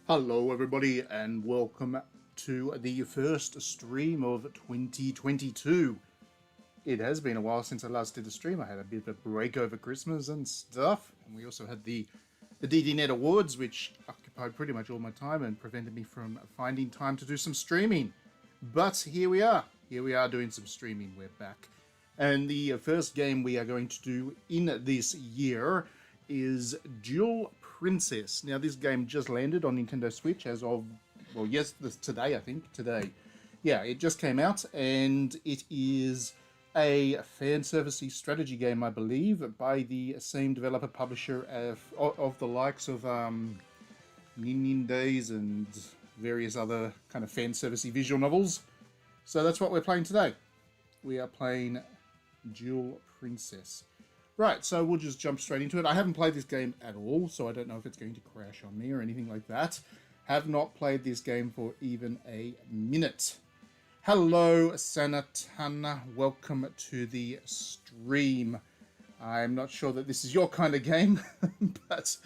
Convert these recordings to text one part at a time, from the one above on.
Hello everybody and welcome to the first stream of 2022. It has been a while since I last did a stream. I had a bit of a break over Christmas and stuff, and we also had the DDNet Awards, which occupied pretty much all my time and prevented me from finding time to do some streaming. But here we are doing some streaming. We're back. And the first game we are going to do in this year is Duel Princess. Now, this game just landed on Nintendo Switch as of, well, yes, today, I think. Today. Yeah, it just came out, and it is a fanservicey strategy game, I believe, by the same developer publisher of the likes of Nin Days and various other kind of fanservicey visual novels. So that's what we're playing today. We are playing Duel Princess. Right, so we'll just jump straight into it. I haven't played this game at all, so I don't know if it's going to crash on me or anything like that. Have not played this game for even a minute. Hello, Sanatana. Welcome to the stream. I'm not sure that this is your kind of game, but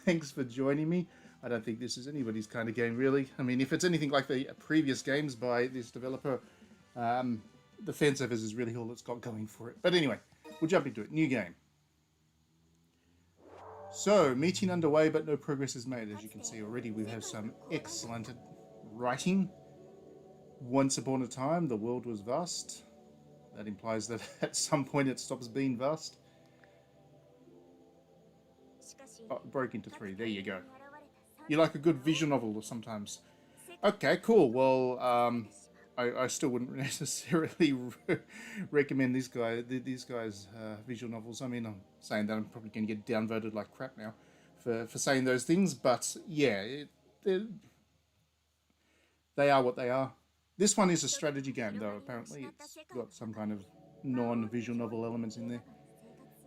thanks for joining me. I don't think this is anybody's kind of game, really. I mean, if it's anything like the previous games by this developer, the fan service is really all it's got going for it. But anyway, we'll jump into it. New game. So, meeting underway, but no progress is made. As you can see already, we have some excellent writing. Once upon a time, the world was vast. That implies that at some point it stops being vast. Oh, it broke into 3. There you go. You like a good visual novel sometimes. Okay, cool. Well, I still wouldn't necessarily recommend these guys' visual novels. I mean, I'm saying that I'm probably going to get downvoted like crap now for saying those things, but yeah, they are what they are. This one is a strategy game, though. Apparently, it's got some kind of non-visual novel elements in there.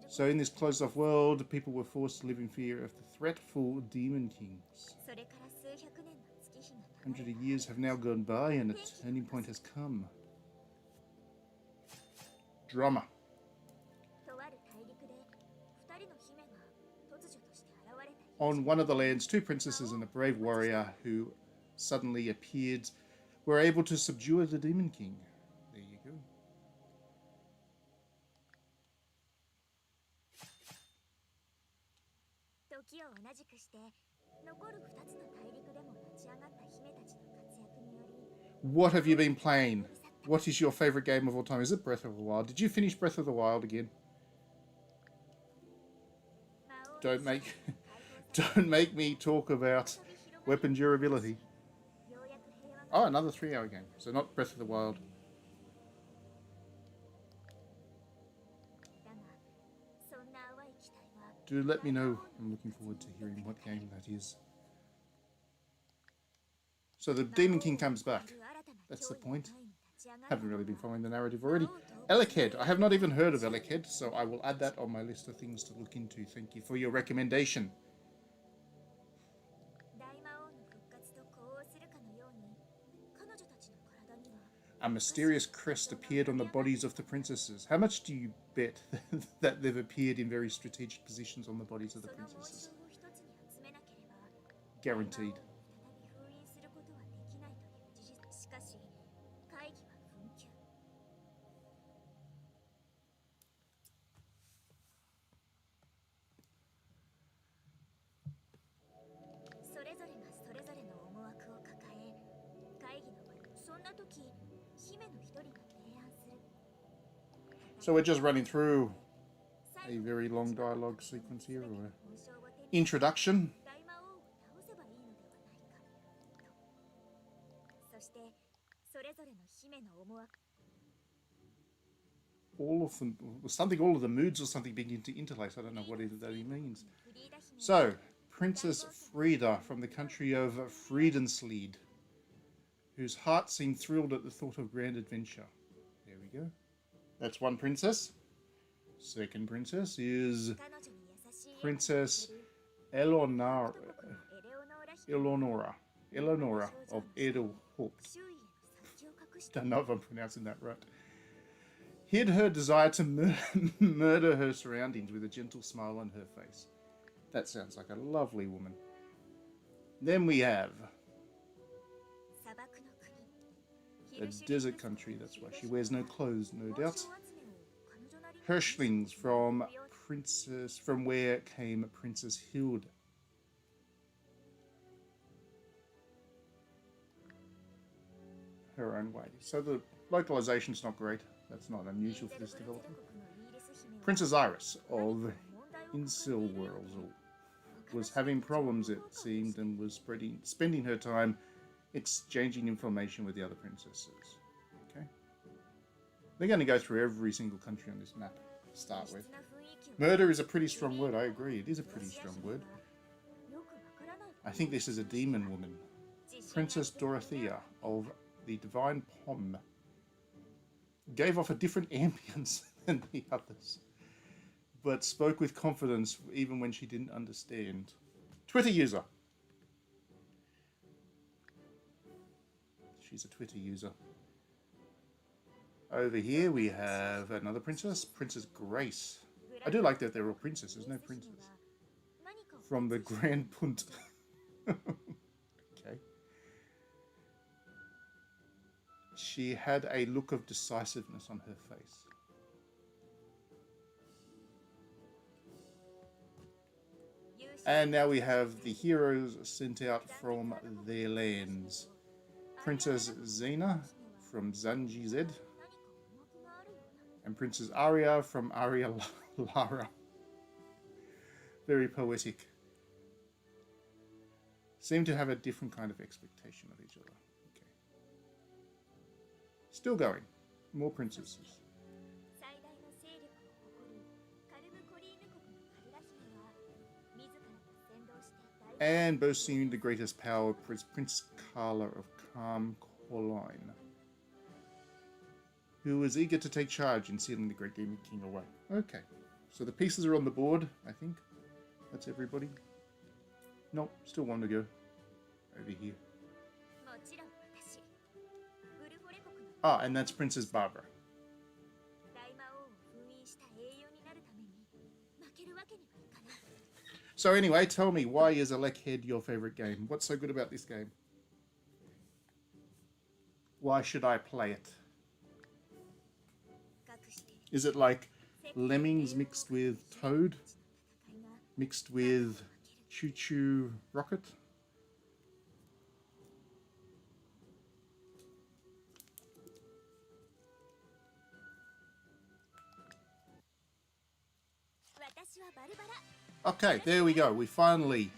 So in this closed-off world, people were forced to live in fear of the threatful Demon Kings. 100 years have now gone by and a turning point has come. Drama. On one of the lands, 2 princesses and a brave warrior who suddenly appeared were able to subdue the Demon King. There you go. What have you been playing? What is your favorite game of all time? Is it Breath of the Wild? Did you finish Breath of the Wild again? Don't make me talk about weapon durability. Oh, another 3-hour game. So not Breath of the Wild. Do let me know. I'm looking forward to hearing what game that is. So the Demon King comes back. That's the point. Haven't really been following the narrative already. Elekid. I have not even heard of Elekid, so I will add that on my list of things to look into. Thank you for your recommendation. A mysterious crest appeared on the bodies of the princesses. How much do you bet that they've appeared in very strategic positions on the bodies of the princesses? Guaranteed. So we're just running through a very long dialogue sequence here, or introduction. All of them, all of the moods or something begin to interlace. I don't know what either that means. So, Princess Frida from the country of Friedenslied, whose heart seemed thrilled at the thought of grand adventure. There we go. That's one princess. Second princess is Princess Eleonora of Edelhaupt. Don't know if I'm pronouncing that right. Hid her desire to murder her surroundings with a gentle smile on her face. That sounds like a lovely woman. Then we have a desert country, that's why she wears no clothes, no doubt. Hirschlings from where came Princess Hilda. Her own way. So the localization's not great. That's not unusual for this development. Princess Iris of Insilworld was having problems, it seemed, and was spending her time exchanging information with the other princesses. Okay. They're going to go through every single country on this map to start with. Murder is a pretty strong word, I agree. It is a pretty strong word. I think this is a demon woman. Princess Dorothea of the Divine Pom gave off a different ambience than the others, but spoke with confidence even when she didn't understand. Twitter user. She's a Twitter user. Over here we have another princess, Princess Grace. I do like that they're all princesses, no princes. From the Grand Punt. Okay. She had a look of decisiveness on her face. And now we have the heroes sent out from their lands. Princess Xena from Zanji Z. And Princess Arya from Arya Lara. Very poetic. Seem to have a different kind of expectation of each other. Okay. Still going. More princesses. And boasting the greatest power, Prince Carla of Calm Corline, who was eager to take charge in sealing the Great Demon King away. Okay, so the pieces are on the board, I think. That's everybody. Nope, still one to go. Over here. Ah, and that's Princess Barbara. So anyway, tell me, why is Elekhead your favourite game? What's so good about this game? Why should I play it? Is it like Lemmings mixed with Toad? Mixed with Choo Choo Rocket? Okay, there we go. We finally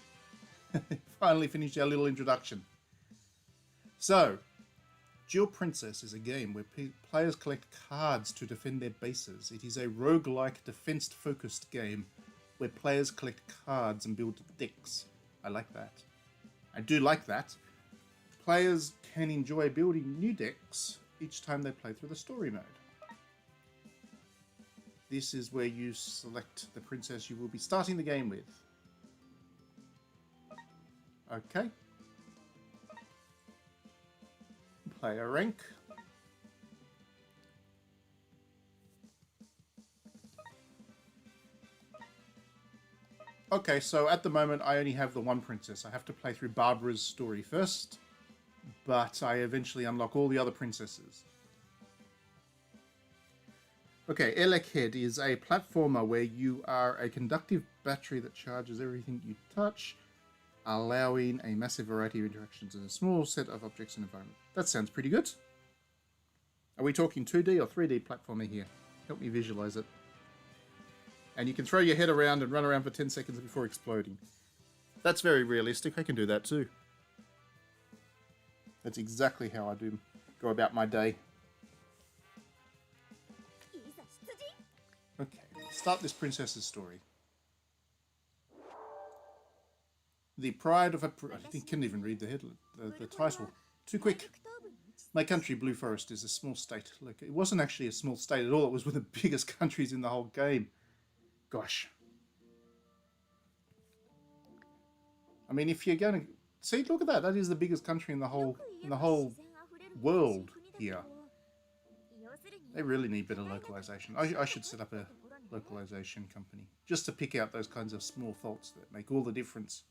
finished our little introduction. So, Duel Princess is a game where players collect cards to defend their bases. It is a roguelike, defense-focused game where players collect cards and build decks. I like that. I do like that. Players can enjoy building new decks each time they play through the story mode. This is where you select the princess you will be starting the game with. Okay. Player rank. Okay, so at the moment I only have the one princess. I have to play through Barbara's story first, but I eventually unlock all the other princesses. Okay, Elekhead is a platformer where you are a conductive battery that charges everything you touch, allowing a massive variety of interactions in a small set of objects and environment. That sounds pretty good. Are we talking 2D or 3D platformer here? Help me visualize it. And you can throw your head around and run around for 10 seconds before exploding. That's very realistic. I can do that too. That's exactly how I do go about my day. Okay, let's start this princess's story. The pride of a... I can't even read the title. Too quick. My country, Blue Forest, is a small state. Look, it wasn't actually a small state at all. It was one of the biggest countries in the whole game. Gosh. I mean, if you're going to... See, look at that. That is the biggest country in the whole world here. They really need better localization. I should set up a localization company just to pick out those kinds of small faults that make all the difference.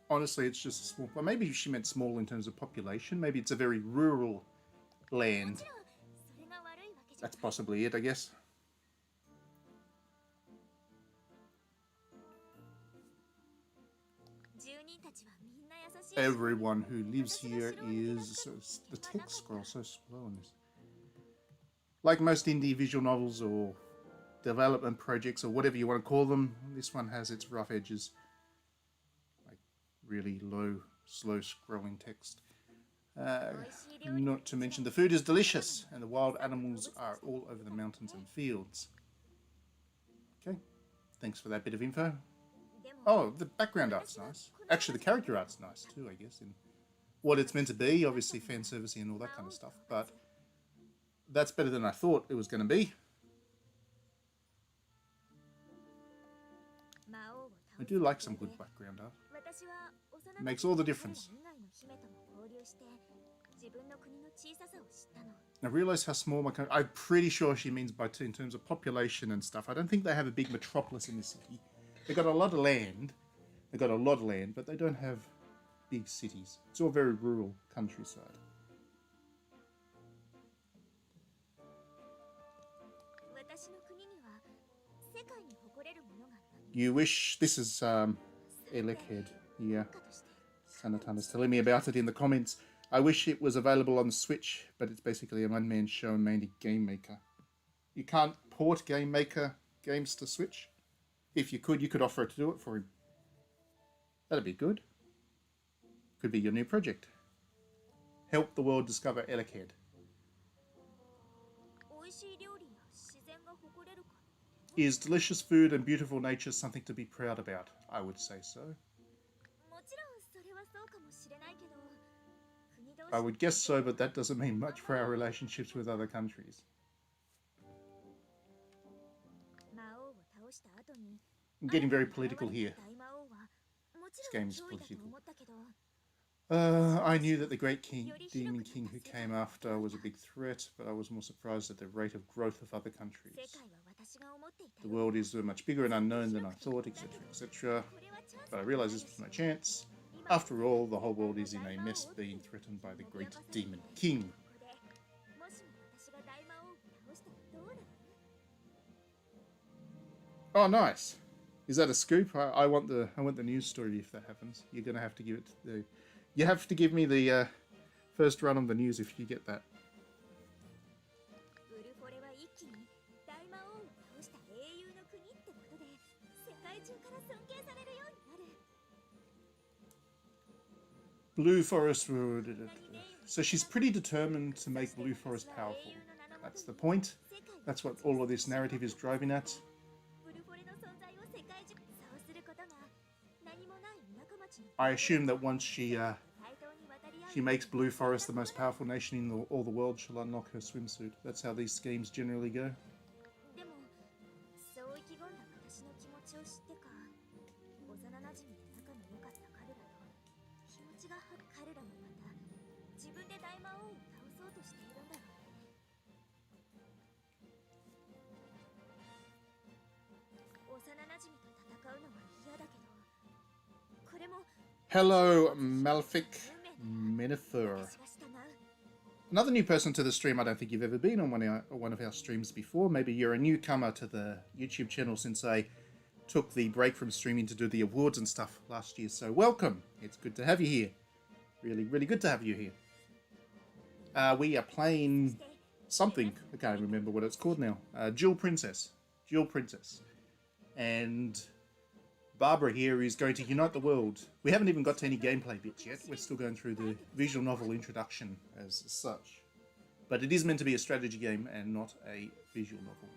Honestly, it's just small. Well, maybe she meant small in terms of population. Maybe it's a very rural land. That's possibly it, I guess. Everyone who lives here is... The text scroll so slow on this. Like most indie visual novels or development projects or whatever you want to call them, this one has its rough edges. Like really low, slow scrolling text. Not to mention the food is delicious and the wild animals are all over the mountains and fields. Okay, thanks for that bit of info. Oh, the background art's nice. Actually, the character art's nice too, I guess, in what it's meant to be. Obviously fanservicey and all that kind of stuff, but that's better than I thought it was going to be. I do like some good background art. It makes all the difference. I realise how small my country... I'm pretty sure she means by in terms of population and stuff. I don't think they have a big metropolis in the city. They've got a lot of land. They've got a lot of land, but they don't have big cities. It's all very rural countryside. You wish... This is Elekhead. Yeah. Sanatana's telling me about it in the comments. I wish it was available on the Switch, but it's basically a one-man show and mainly Game Maker. You can't port Game Maker games to Switch? If you could offer it to do it for him. That'd be good. Could be your new project. Help the world discover Elekhead. Is delicious food and beautiful nature something to be proud about? I would say so. I would guess so, but that doesn't mean much for our relationships with other countries. I'm getting very political here. This game is political. I knew that the great demon king who came after was a big threat, but I was more surprised at the rate of growth of other countries. The world is much bigger and unknown than I thought, etc., etc. But I realized this was no chance. After all, the whole world is in a mess, being threatened by the great demon king. Oh, nice. Is that a scoop? I want the news story if that happens. You're gonna have to give it the... You have to give me the first run on the news if you get that. Blue Forest... So she's pretty determined to make Blue Forest powerful. That's the point. That's what all of this narrative is driving at. I assume that once she makes Blue Forest the most powerful nation in all the world, she'll unlock her swimsuit. That's how these schemes generally go. Hello, Malfic Menifer. Another new person to the stream. I don't think you've ever been on one of our streams before. Maybe you're a newcomer to the YouTube channel since I took the break from streaming to do the awards and stuff last year. So welcome. It's good to have you here. Really, really good to have you here. We are playing something. I can't remember what it's called now. Duel Princess. Duel Princess. And Barbara here is going to unite the world. We haven't even got to any gameplay bits yet. We're still going through the visual novel introduction as such. But it is meant to be a strategy game and not a visual novel.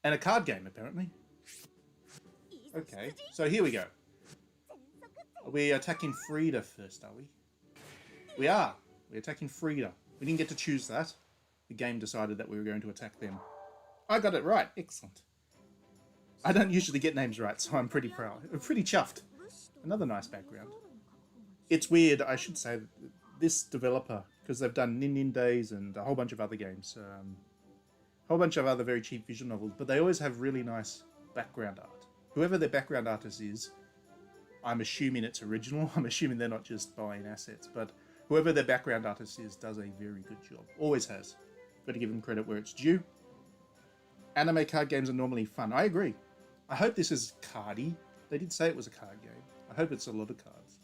And a card game, apparently. Okay, so here we go. Are we attacking Frida first, are we? We are. We're attacking Frida. We didn't get to choose that. The game decided that we were going to attack them. I got it right. Excellent. I don't usually get names right, so I'm pretty proud. I'm pretty chuffed. Another nice background. It's weird, I should say, that this developer, because they've done Nin Nin Days and a whole bunch of other games, a whole bunch of other very cheap visual novels, but they always have really nice background art. Whoever their background artist is, I'm assuming it's original. I'm assuming they're not just buying assets, but whoever their background artist is does a very good job. Always has. Got to give them credit where it's due. Anime card games are normally fun. I agree. I hope this is cardy. They did say it was a card game. I hope it's a lot of cards.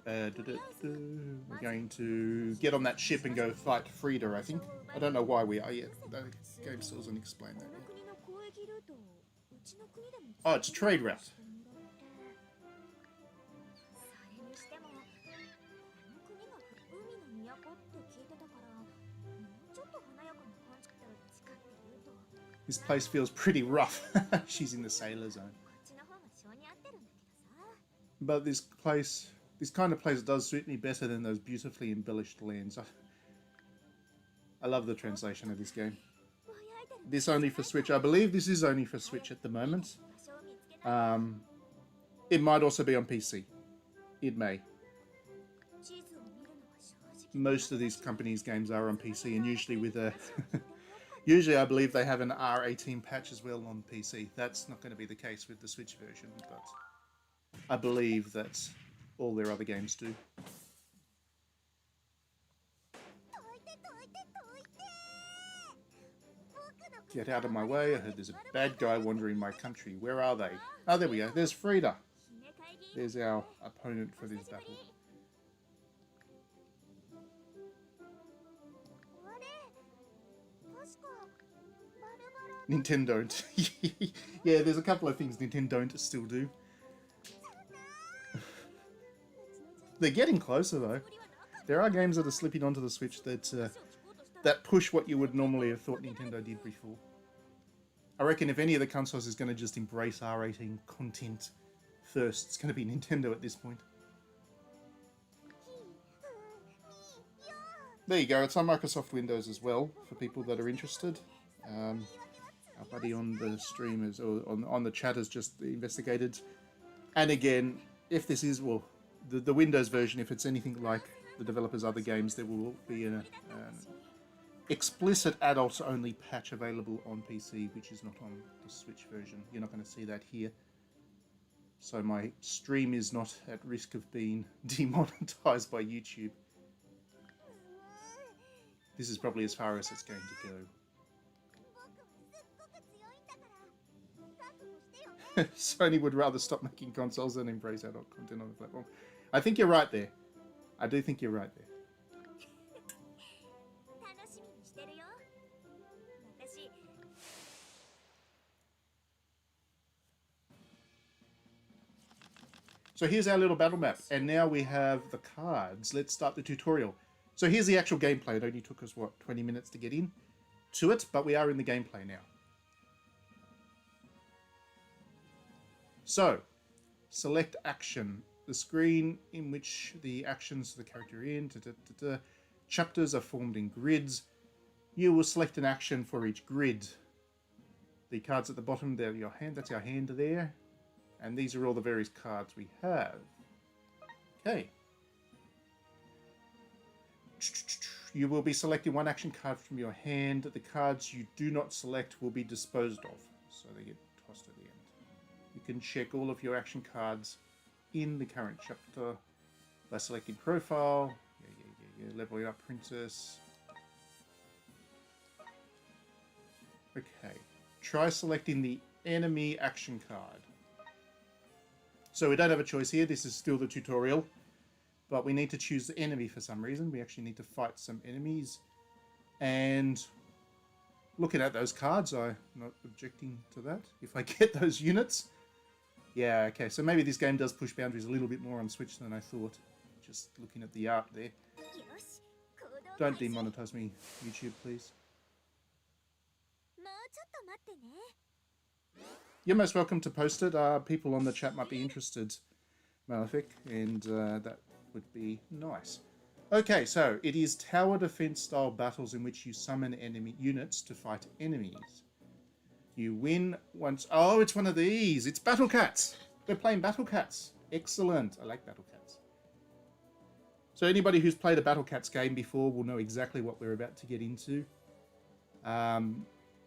We're going to get on that ship and go fight Frida, I think. I don't know why we are yet. The game still doesn't explain that yet. Oh, it's a trade route. This place feels pretty rough. She's in the sailor zone. But this kind of place does suit me better than those beautifully embellished lands. I love the translation of this game. This only for Switch. I believe this is only for Switch at the moment. It might also be on PC. It may. Most of these companies' games are on PC, and usually with a... usually I believe they have an R18 patch as well on PC. That's not going to be the case with the Switch version, but I believe that all their other games do. Get out of my way. I heard there's a bad guy wandering my country. Where are they? Oh, there we go. There's Frida. There's our opponent for this battle. Nintendo. Yeah, there's a couple of things Nintendo still do. They're getting closer though. There are games that are slipping onto the Switch that push what you would normally have thought Nintendo did before. I reckon if any of the consoles is going to just embrace R18 content first, it's going to be Nintendo at this point. There you go. It's on Microsoft Windows as well for people that are interested. Our buddy on the stream is, or on the chat has just investigated. And again, if this is, well, the Windows version, if it's anything like the developer's other games, there will be an explicit adults-only patch available on PC, which is not on the Switch version. You're not going to see that here. So my stream is not at risk of being demonetized by YouTube. This is probably as far as it's going to go. Sony would rather stop making consoles than embrace adult content on the platform. I think you're right there. I do think you're right there. So here's our little battle map, and now we have the cards. Let's start the tutorial. So here's the actual gameplay. It only took us, what, 20 minutes to get in to it, but we are in the gameplay now. So, select action. The screen in which the actions of the character are in. Chapters are formed in grids. You will select an action for each grid. The cards at the bottom, they're your hand. That's our hand there. And these are all the various cards we have. Okay. You will be selecting one action card from your hand. The cards you do not select will be disposed of. So they get tossed at the end. You can check all of your action cards in the current chapter by selecting profile. Yeah. Leveling up Princess. Okay. Try selecting the enemy action card. So we don't have a choice here. This is still the tutorial. But we need to choose the enemy for some reason. We actually need to fight some enemies. And looking at those cards, I'm not objecting to that. If I get those units. Yeah, okay. So maybe this game does push boundaries a little bit more on Switch than I thought. Just looking at the art there. Don't demonetize me, YouTube, please. You're most welcome to post it. People on the chat might be interested, Malefic, and that would be nice. Okay, so it is tower defense style battles in which you summon enemy units to fight enemies. You win once... Oh, it's one of these. It's Battle Cats. We're playing Battle Cats. Excellent. I like Battle Cats. So anybody who's played a Battle Cats game before will know exactly what we're about to get into.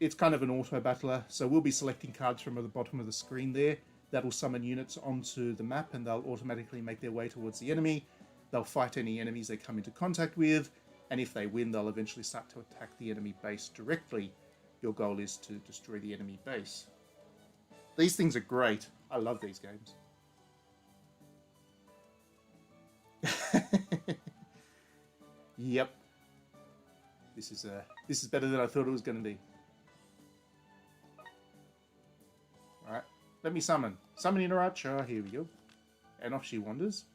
it's kind of an auto battler, so we'll be selecting cards from the bottom of the screen there. That'll summon units onto the map and they'll automatically make their way towards the enemy. They'll fight any enemies they come into contact with, and if they win, they'll eventually start to attack the enemy base directly. Your goal is to destroy the enemy base. These things are great. I love these games. Yep. This is better than I thought it was going to be. Alright, let me summon. Summon in Archer. Here we go. And off she wanders.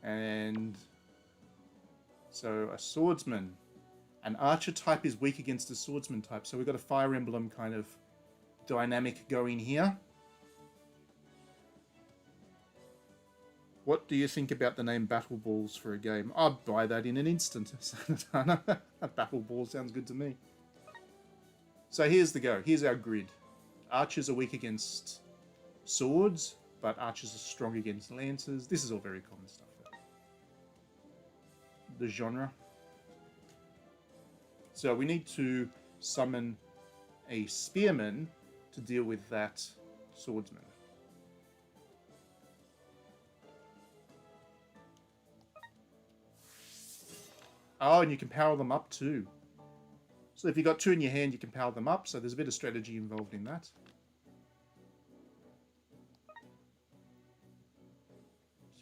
And so a swordsman. An archer type is weak against a swordsman type. So we've got a Fire Emblem kind of dynamic going here. What do you think about the name Battle Balls for a game? I'd buy that in an instant. Battle Ball sounds good to me. So here's the go. Here's our grid. Archers are weak against swords, but archers are strong against lances. This is all very common stuff. The genre. So we need to summon a spearman to deal with that swordsman. Oh, and you can power them up too. So if you've got two in your hand, you can power them up. So there's a bit of strategy involved in that.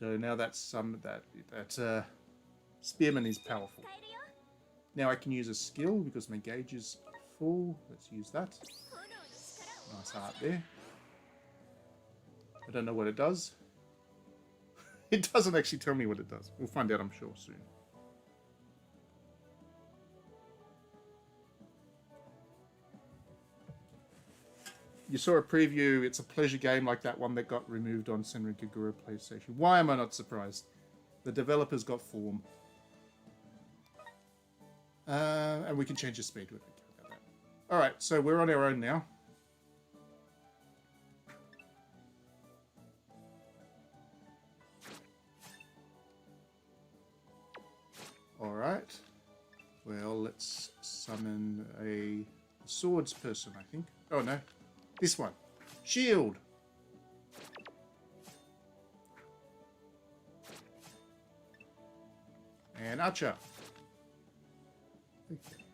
So now that's that spearman is powerful. Now I can use a skill because my gauge is full. Let's use that. Nice art there. I don't know what it does. It doesn't actually tell me what it does. We'll find out, I'm sure, soon. You saw a preview. It's a pleasure game like that one that got removed on Senran Kagura PlayStation. Why am I not surprised? The developers got form. And we can change the speed. We don't care about that. Alright, so we're on our own now. Alright. Well, let's summon a swords person, I think. Oh, no. This one. Shield. And Archer. Okay.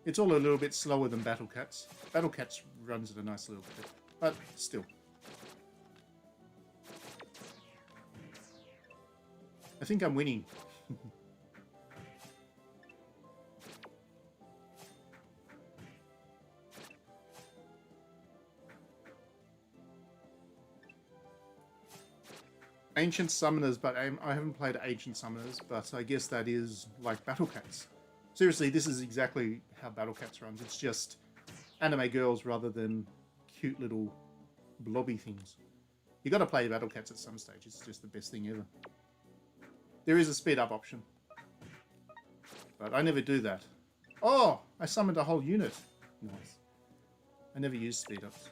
It's all a little bit slower than Battle Cats. Battle Cats runs at a nice little bit, but still. I think I'm winning. Ancient Summoners, but I haven't played Ancient Summoners, but I guess that is like Battle Cats. Seriously, this is exactly how Battle Cats runs. It's just anime girls rather than cute little blobby things. You got to play Battle Cats at some stage. It's just the best thing ever. There is a speed up option, but I never do that. Oh, I summoned a whole unit. Nice. I never use speed ups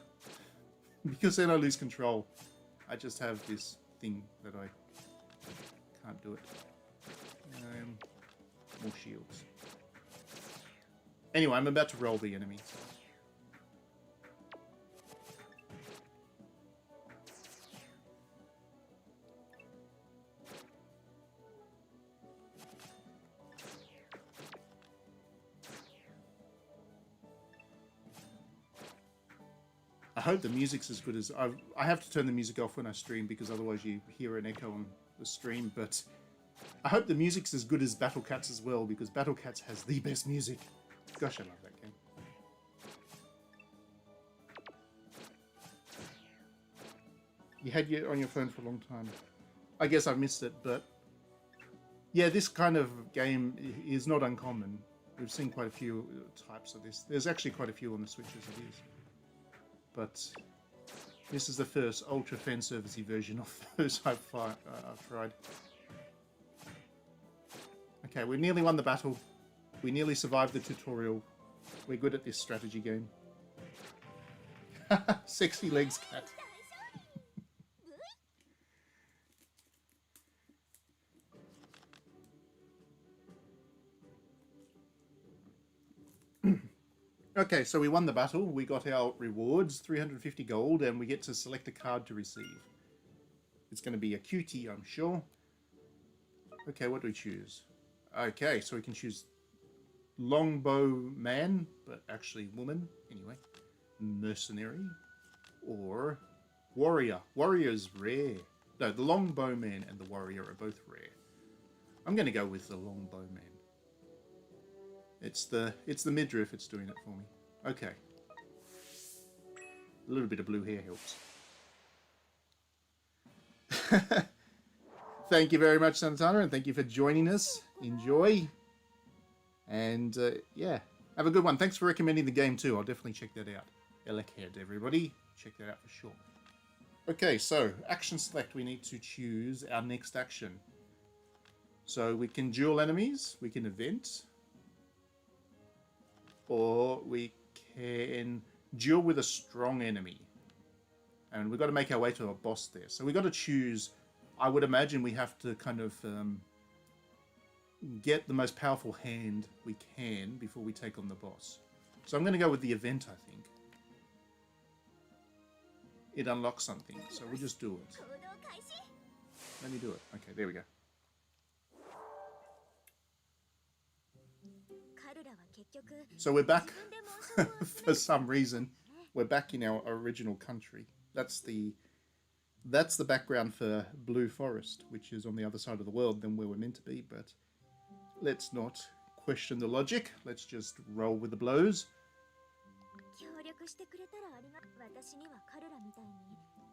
because then I lose control. I just have this thing that I can't do it. More shields. Anyway, I'm about to roll the enemy. I hope the music's as good as... I have to turn the music off when I stream because otherwise you hear an echo on the stream, but I hope the music's as good as Battle Cats as well because Battle Cats has the best music. Gosh, I love that game. You had it on your phone for a long time. I guess I've missed it, but... Yeah, this kind of game is not uncommon. We've seen quite a few types of this. There's actually quite a few on the Switch as it is. But this is the first ultra fanservicey version of those I've tried. Okay, we nearly won the battle. We nearly survived the tutorial. We're good at this strategy game. Sexy legs cat. Okay, so we won the battle. We got our rewards, 350 gold, and we get to select a card to receive. It's going to be a cutie, I'm sure. Okay, what do we choose? Okay, so we can choose longbow man, but actually woman. Anyway, mercenary or warrior. Warrior's rare. No, the longbow man and the warrior are both rare. I'm going to go with the longbow man. It's the midriff. It's doing it for me. Okay. A little bit of blue hair helps. Thank you very much, Sanatana, and thank you for joining us. Enjoy. And yeah, have a good one. Thanks for recommending the game too. I'll definitely check that out. Elekhead, everybody. Check that out for sure. Okay, so action select. We need to choose our next action. So we can duel enemies. We can event. Or we can duel with a strong enemy. And we've got to make our way to a boss there. So we've got to choose. I would imagine we have to kind of get the most powerful hand we can before we take on the boss. So I'm going to go with the event, I think. It unlocks something, so we'll just do it. Let me do it. Okay, there we go. So we're back for some reason. We're back in our original country. That's the background for Blue Forest, which is on the other side of the world than where we're meant to be, but let's not question the logic. Let's just roll with the blows.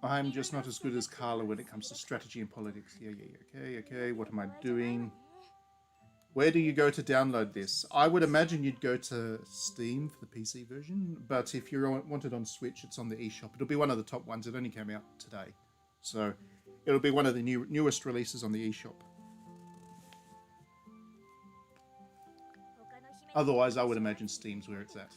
I'm just not as good as Carla when it comes to strategy and politics. Yeah. Okay. What am I doing? Where do you go to download this? I would imagine you'd go to Steam for the PC version, but if you want it on Switch, it's on the eShop. It'll be one of the top ones. It only came out today. So it'll be one of the newest releases on the eShop. Otherwise, I would imagine Steam's where it's at.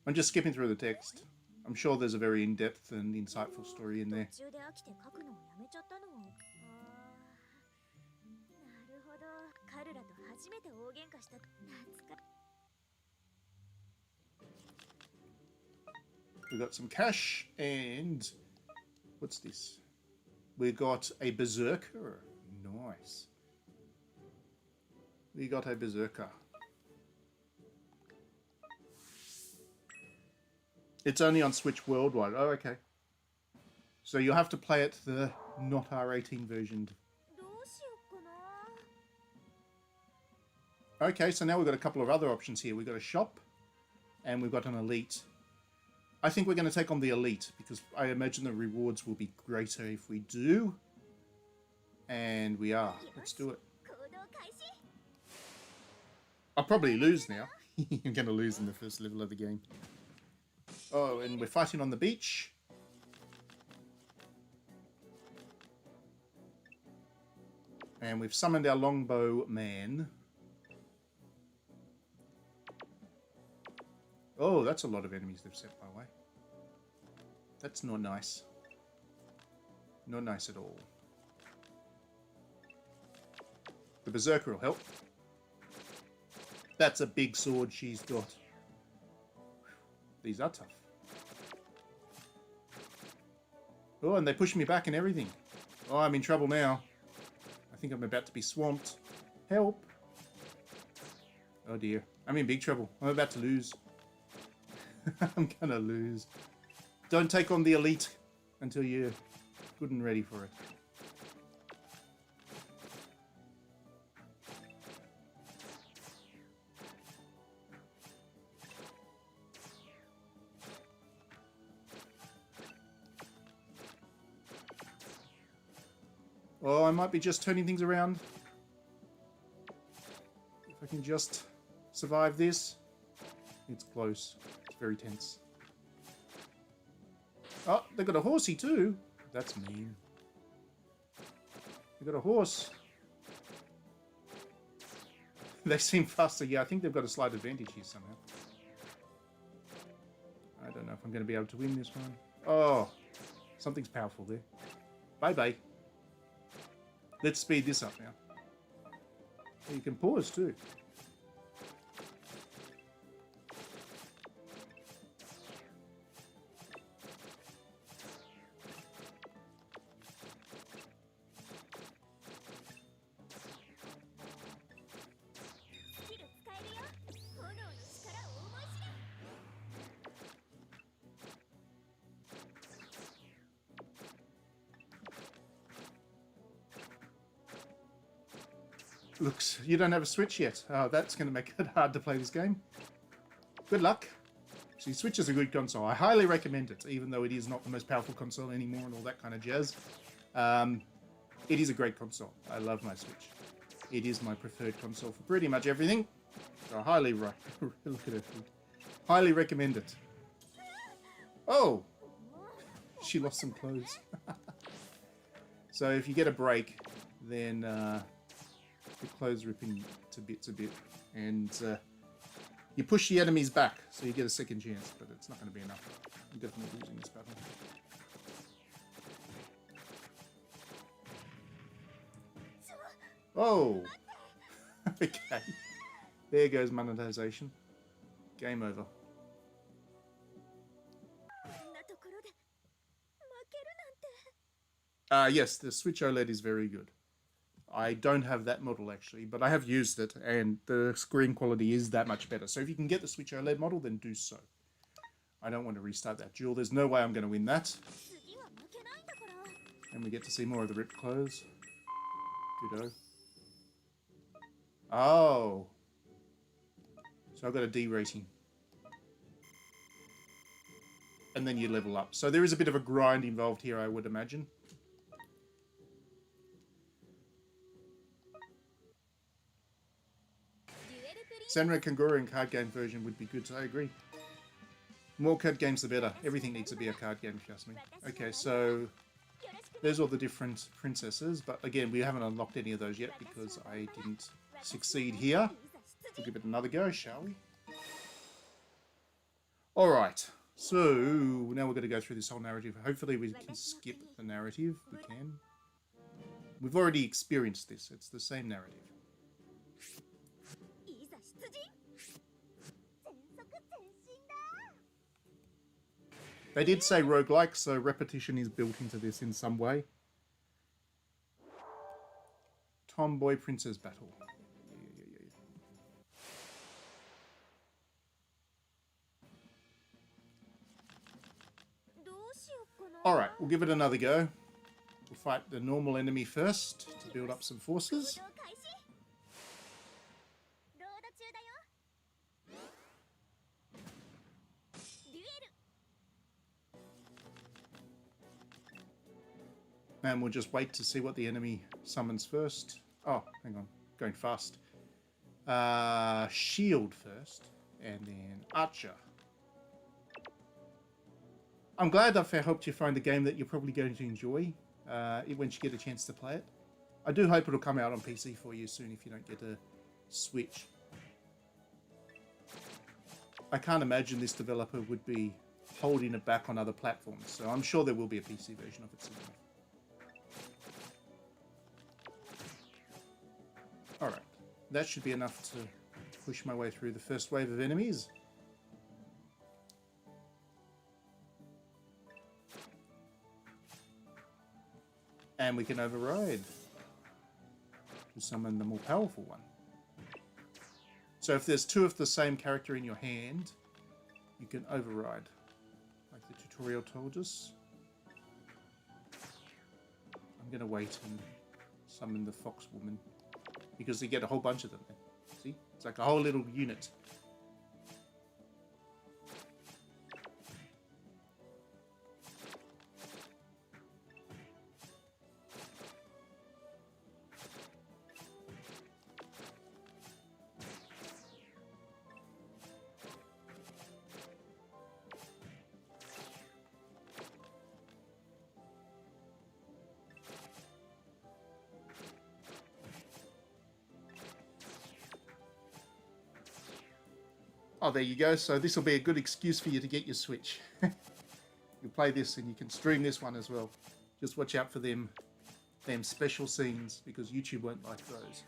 I'm just skipping through the text. I'm sure there's a very in-depth and insightful story in there. We got some cash and what's this? We got a berserker. Nice. We got a berserker. It's only on Switch worldwide. Oh, okay. So you'll have to play it the not R18 version. Okay, so now we've got a couple of other options here. We've got a shop and we've got an elite. I think we're going to take on the elite because I imagine the rewards will be greater if we do. And we are. Let's do it. I'll probably lose now. I'm going to lose in the first level of the game. Oh, and we're fighting on the beach. And we've summoned our longbow man. Oh, that's a lot of enemies they've set my way. That's not nice. Not nice at all. The berserker will help. That's a big sword she's got. These are tough. Oh, and they push me back and everything. Oh, I'm in trouble now. I think I'm about to be swamped. Help. Oh dear. I'm in big trouble. I'm about to lose. I'm gonna lose. Don't take on the elite until you're good and ready for it. Oh, I might be just turning things around. If I can just survive this. It's close. It's very tense. Oh, they got a horsey too. That's mean. They got a horse. They seem faster. Yeah, I think they've got a slight advantage here somehow. I don't know if I'm going to be able to win this one. Oh, Something's powerful there. Bye-bye. Let's speed this up now. You can pause too. Looks, you don't have a Switch yet. Oh, that's going to make it hard to play this game. Good luck. See, Switch is a good console. I highly recommend it, even though it is not the most powerful console anymore and all that kind of jazz. It is a great console. I love my Switch. It is my preferred console for pretty much everything. So I highly look at it. Highly recommend it. Oh, she lost some clothes. So if you get a break, then the clothes ripping to bits a bit, and you push the enemies back, so you get a second chance, but it's not going to be enough. I'm definitely losing this battle. Oh! Okay. There goes monetization. Game over. Yes, the Switch OLED is very good. I don't have that model actually, but I have used it and the screen quality is that much better. So if you can get the Switch OLED model, then do so. I don't want to restart that duel. There's no way I'm going to win that. And we get to see more of the ripped clothes. Good-o. Oh. So I've got a D rating. And then you level up. So there is a bit of a grind involved here, I would imagine. Senran Kangurian card game version would be good, so I agree. More card games the better. Everything needs to be a card game, if you ask me. Okay, so there's all the different princesses, but again, we haven't unlocked any of those yet because I didn't succeed here. We'll give it another go, shall we? Alright, so now we're going to go through this whole narrative. Hopefully we can skip the narrative. We can. We've already experienced this. It's the same narrative. They did say roguelike, so repetition is built into this in some way. Tomboy Princess Battle. Alright, we'll give it another go. We'll fight the normal enemy first to build up some forces. And we'll just wait to see what the enemy summons first. Oh, hang on. Going fast. Shield first. And then Archer. I'm glad I've helped you find a game that you're probably going to enjoy once you get a chance to play it. I do hope it'll come out on PC for you soon if you don't get a Switch. I can't imagine this developer would be holding it back on other platforms, so I'm sure there will be a PC version of it soon. Alright, that should be enough to push my way through the first wave of enemies. And we can override to summon the more powerful one. So if there's two of the same character in your hand, you can override, like the tutorial told us. I'm going to wait and summon the fox woman. Because you get a whole bunch of them. See? It's like a whole little unit. Oh, there you go. So this will be a good excuse for you to get your Switch. You play this and you can stream this one as well. Just watch out for them special scenes, because YouTube won't like those.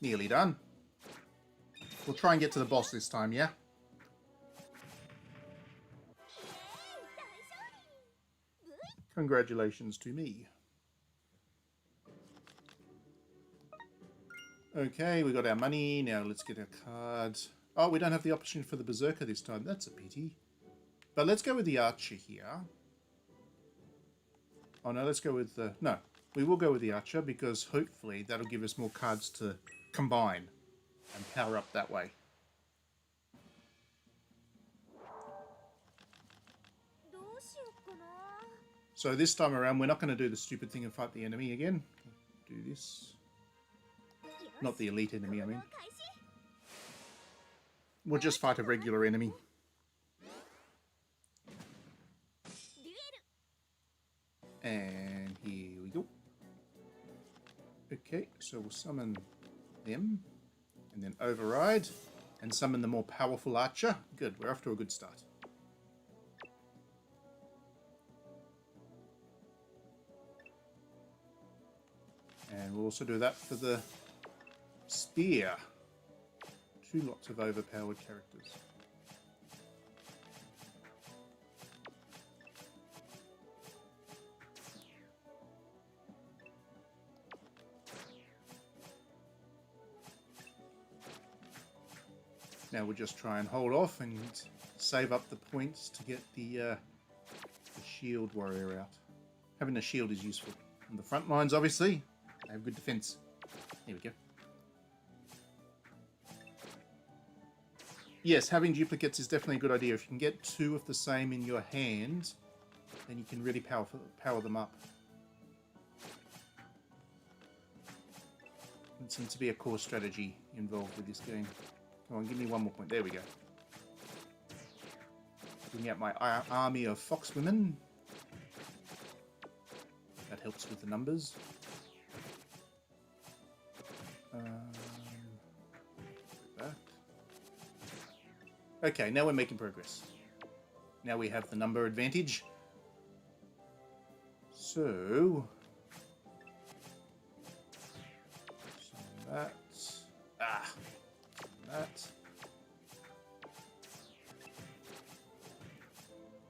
Nearly done. We'll try and get to the boss this time, yeah? Congratulations to me. Okay, we got our money. Now let's get our cards. Oh, we don't have the option for the Berserker this time. That's a pity. But let's go with the Archer here. Oh no, let's go with the... No, we will go with the Archer, because hopefully that'll give us more cards to combine and power up that way. So this time around, we're not going to do the stupid thing and fight the enemy again. Do this. Not the elite enemy, I mean. We'll just fight a regular enemy. And here we go. Okay, so we'll summon them. And then override. And summon the more powerful archer. Good, we're off to a good start. And we'll also do that for the spear. 2 lots of overpowered characters. Now we'll just try and hold off and save up the points to get the shield warrior out. Having a shield is useful. On the front lines, obviously, they have good defense. There we go. Yes, having duplicates is definitely a good idea. If you can get 2 of the same in your hand, then you can really power them up. It seems to be a core strategy involved with this game. Come on, give me 1 more point. There we go. Bring out my army of foxwomen. That helps with the numbers. Back. Okay, now we're making progress. Now we have the number advantage. So... that. That.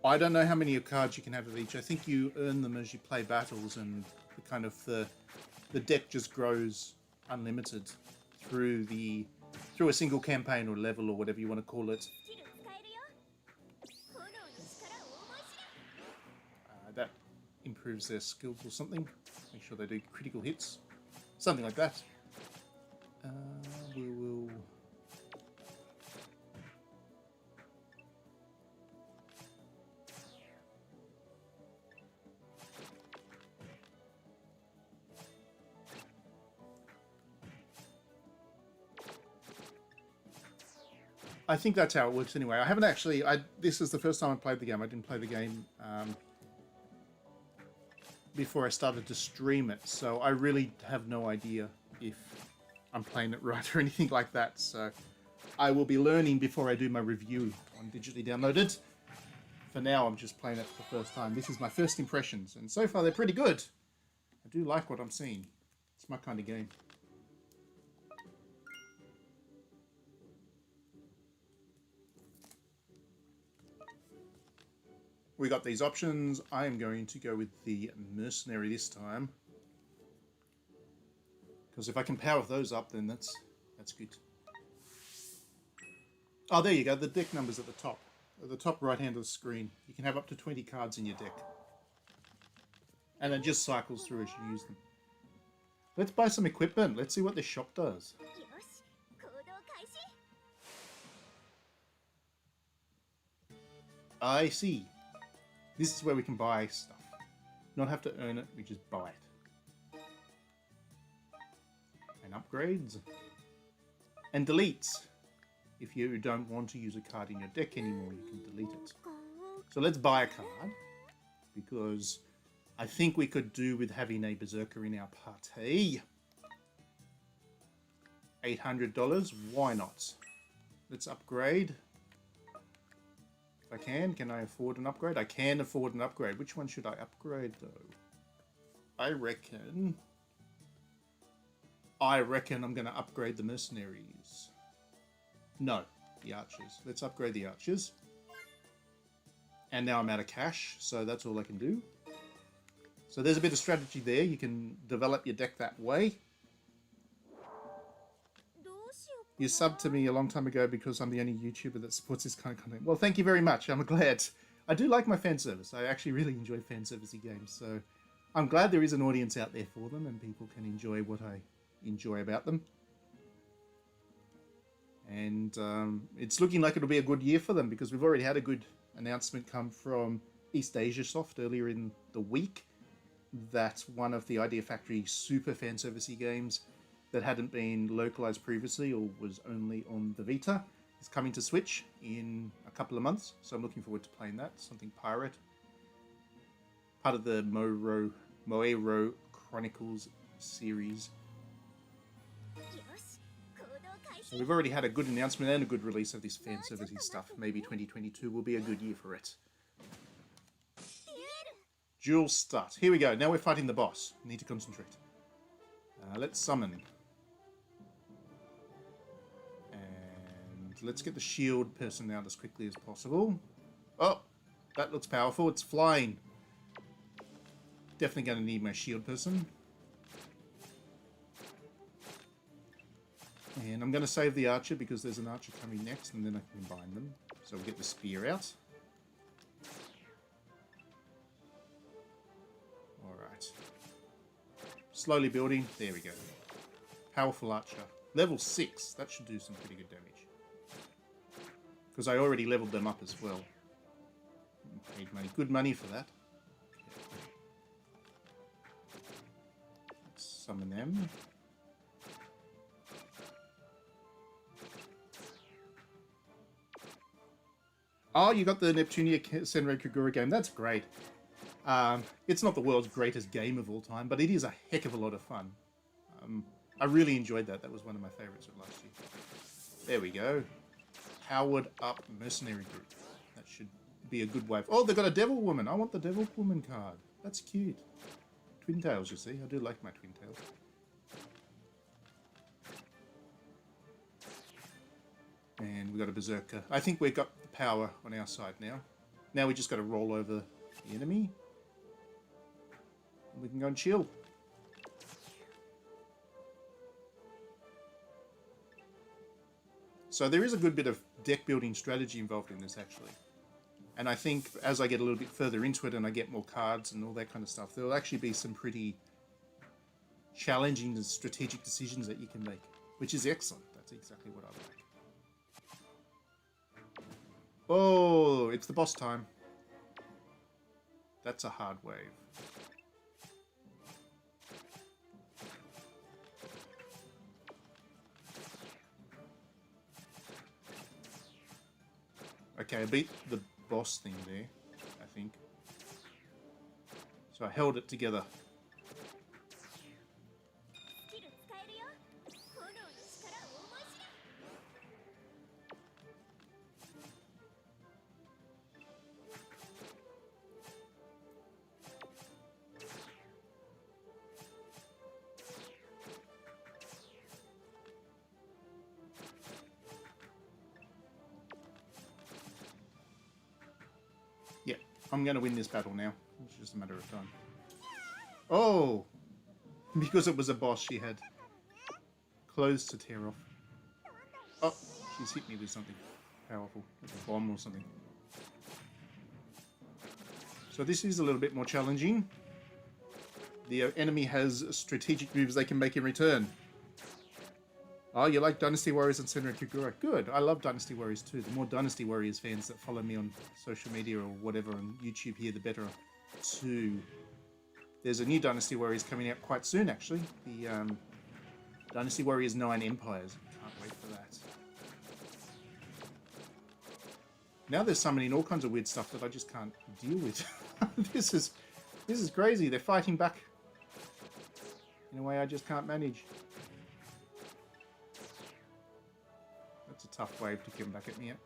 I don't know how many cards you can have of each. I think you earn them as you play battles, and the deck just grows unlimited through a single campaign or level or whatever you want to call it. That improves their skills or something. Make sure they do critical hits. Something like that. We will... I think that's how it works anyway. I haven't actually... this is the first time I played the game. I didn't play the game before I started to stream it, so I really have no idea if I'm playing it right or anything like that. So I will be learning before I do my review on digitally downloaded. For now, I'm just playing it for the first time. This is my first impressions, and so far they're pretty good. I do like what I'm seeing. It's my kind of game. We got these options. I am going to go with the mercenary this time, because if I can power those up, then that's good. Oh, there you go. The deck numbers at the top right hand of the screen. You can have up to 20 cards in your deck, and it just cycles through as you use them. Let's buy some equipment. Let's see what this shop does. I see. This is where we can buy stuff. Not have to earn it, we just buy it. And upgrades. And deletes. If you don't want to use a card in your deck anymore, you can delete it. So let's buy a card, because I think we could do with having a Berserker in our party. $800. Why not? Let's upgrade. If I can I afford an upgrade? I can afford an upgrade. Which one should I upgrade though? I reckon I'm going to upgrade the mercenaries. No, the archers. Let's upgrade the archers. And now I'm out of cash, so that's all I can do. So there's a bit of strategy there. You can develop your deck that way. You subbed to me a long time ago because I'm the only YouTuber that supports this kind of content. Well, thank you very much. I'm glad. I do like my fan service. I actually really enjoy fanservicey games, so I'm glad there is an audience out there for them and people can enjoy what I enjoy about them. And it's looking like it'll be a good year for them because we've already had a good announcement come from East Asia Soft earlier in the week that one of the Idea Factory super fanservicey games that hadn't been localized previously or was only on the Vita is coming to Switch in a couple of months. So I'm looking forward to playing that. Something pirate. Part of the Moero Chronicles series. So we've already had a good announcement and a good release of this fanservicey stuff. Maybe 2022 will be a good year for it. Duel start. Here we go. Now we're fighting the boss. Need to concentrate. Let's summon. And let's get the shield person out as quickly as possible. Oh, that looks powerful. It's flying. Definitely going to need my shield person. And I'm going to save the archer because there's an archer coming next and then I can combine them. So we'll get the spear out. Alright. Slowly building. There we go. Powerful archer. Level 6. That should do some pretty good damage. Because I already leveled them up as well. Paid money. Good money for that. Let's summon them. Oh, you got the Neptunia Senran Kagura game. That's great. It's not the world's greatest game of all time, but it is a heck of a lot of fun. I really enjoyed that. That was one of my favorites of last year. There we go. Powered up mercenary group. That should be a good wave. Oh, they've got a Devil Woman. I want the Devil Woman card. That's cute. Twin Tails, you see. I do like my Twin Tails. And we've got a Berserker. I think we've got the power on our side now. Now we just got to roll over the enemy. And we can go and chill. So there is a good bit of deck building strategy involved in this actually. And I think as I get a little bit further into it and I get more cards and all that kind of stuff, there will actually be some pretty challenging and strategic decisions that you can make, which is excellent. That's exactly what I like. Oh, it's the boss time. That's a hard wave. Okay, I beat the boss thing there, I think. So I held it together. Yeah, I'm going to win this battle now. It's just a matter of time. Oh! Because it was a boss, she had clothes to tear off. Oh, she's hit me with something powerful. Like a bomb or something. So this is a little bit more challenging. The enemy has strategic moves they can make in return. Oh, you like Dynasty Warriors and Senran Kagura? Good. I love Dynasty Warriors too. The more Dynasty Warriors fans that follow me on social media or whatever on YouTube here, the better too. There's a new Dynasty Warriors coming out quite soon, actually. The Dynasty Warriors 9 Empires. Can't wait for that. Now they're summoning all kinds of weird stuff that I just can't deal with. This is crazy. They're fighting back in a way I just can't manage. tough wave to come back at me yet.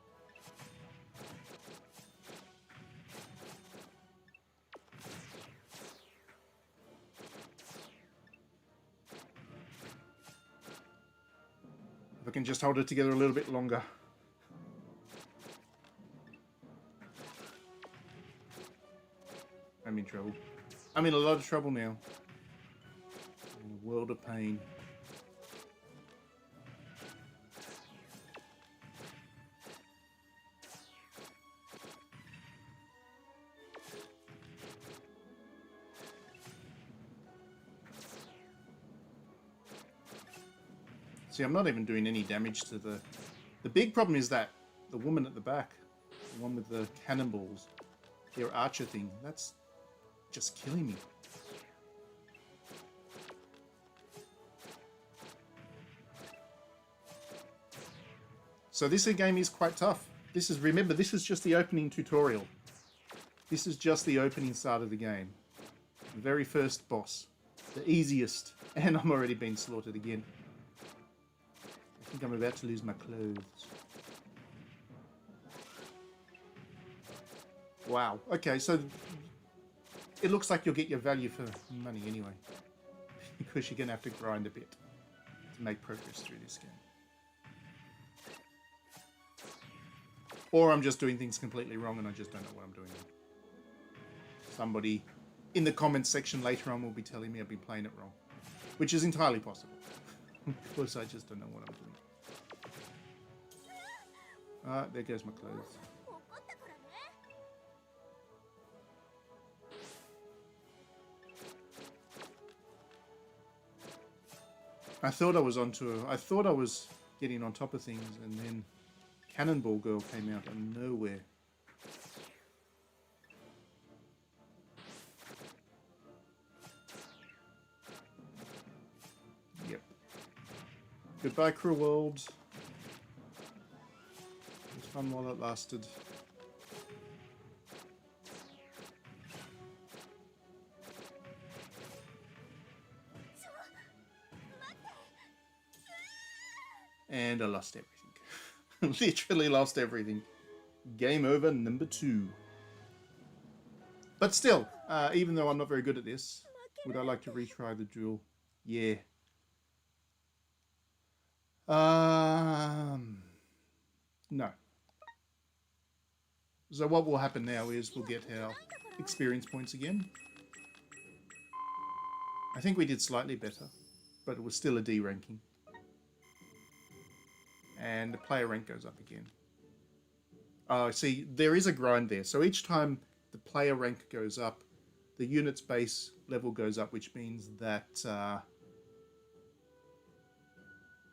If I can just hold it together a little bit longer. I'm in trouble. I'm in a lot of trouble now. In a world of pain. See, I'm not even doing any damage to the... The big problem is that the woman at the back, the one with the cannonballs, their archer thing, that's just killing me. So this game is quite tough. This is, remember, this is just the opening tutorial. This is just the opening start of the game. The very first boss. The easiest. And I'm already being slaughtered again. I think I'm about to lose my clothes. Wow. Okay, so it looks like you'll get your value for money anyway. Because you're going to have to grind a bit to make progress through this game. Or I'm just doing things completely wrong and I just don't know what I'm doing. Somebody in the comments section later on will be telling me I've been playing it wrong. Which is entirely possible. Because I just don't know what I'm doing. There goes my clothes. I thought I was I thought I was getting on top of things, and then Cannonball Girl came out of nowhere. Yep. Goodbye, cruel world. It was fun while it lasted. And I lost everything. Literally lost everything. Game over number 2. But still, even though I'm not very good at this, would I like to retry the duel? Yeah. No. So what will happen now is we'll get our experience points again. I think we did slightly better, but it was still a D ranking. And the player rank goes up again. See, there is a grind there. So each time the player rank goes up, the unit's base level goes up, which means that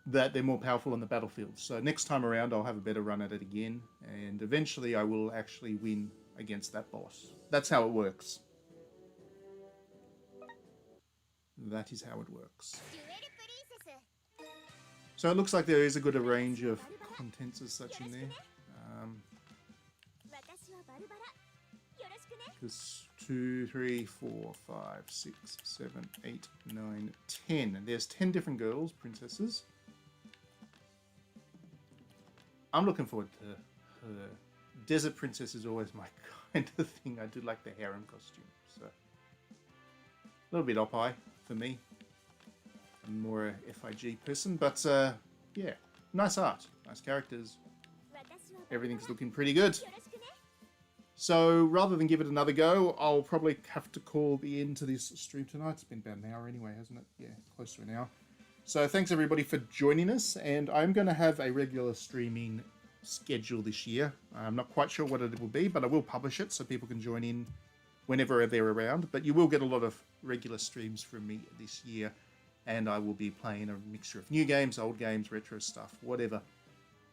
that they're more powerful on the battlefield. So next time around, I'll have a better run at it again, and eventually I will actually win against that boss. That's how it works. That is how it works. So it looks like there is a good range of contents as such in there. Because 2, 3, 4, 5, 6, 7, 8, 9, 10. And there's 10 different girls, princesses. I'm looking forward to her. Desert Princess is always my kind of thing. I do like the harem costume. So a little bit op-eye for me. I'm more a FIG person, but yeah, nice art, nice characters. Everything's looking pretty good. So rather than give it another go, I'll probably have to call the end to this stream tonight. It's been about an hour anyway, hasn't it? Yeah, close to an hour. So thanks everybody for joining us, and I'm going to have a regular streaming schedule this year. I'm not quite sure what it will be, but I will publish it so people can join in whenever they're around. But you will get a lot of regular streams from me this year. And I will be playing a mixture of new games, old games, retro stuff, whatever.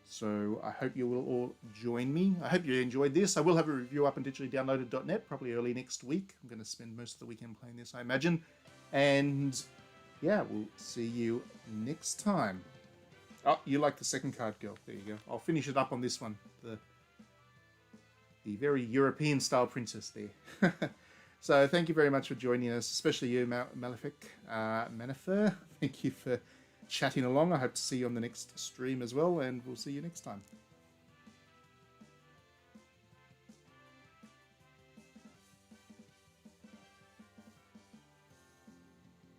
So I hope you will all join me. I hope you enjoyed this. I will have a review up on digitallydownloaded.net probably early next week. I'm going to spend most of the weekend playing this, I imagine. And yeah, we'll see you next time. Oh, you like the second card, girl. There you go. I'll finish it up on this one. The very European style princess there. So thank you very much for joining us, especially you, Malefic, Manifer. Thank you for chatting along. I hope to see you on the next stream as well, and we'll see you next time.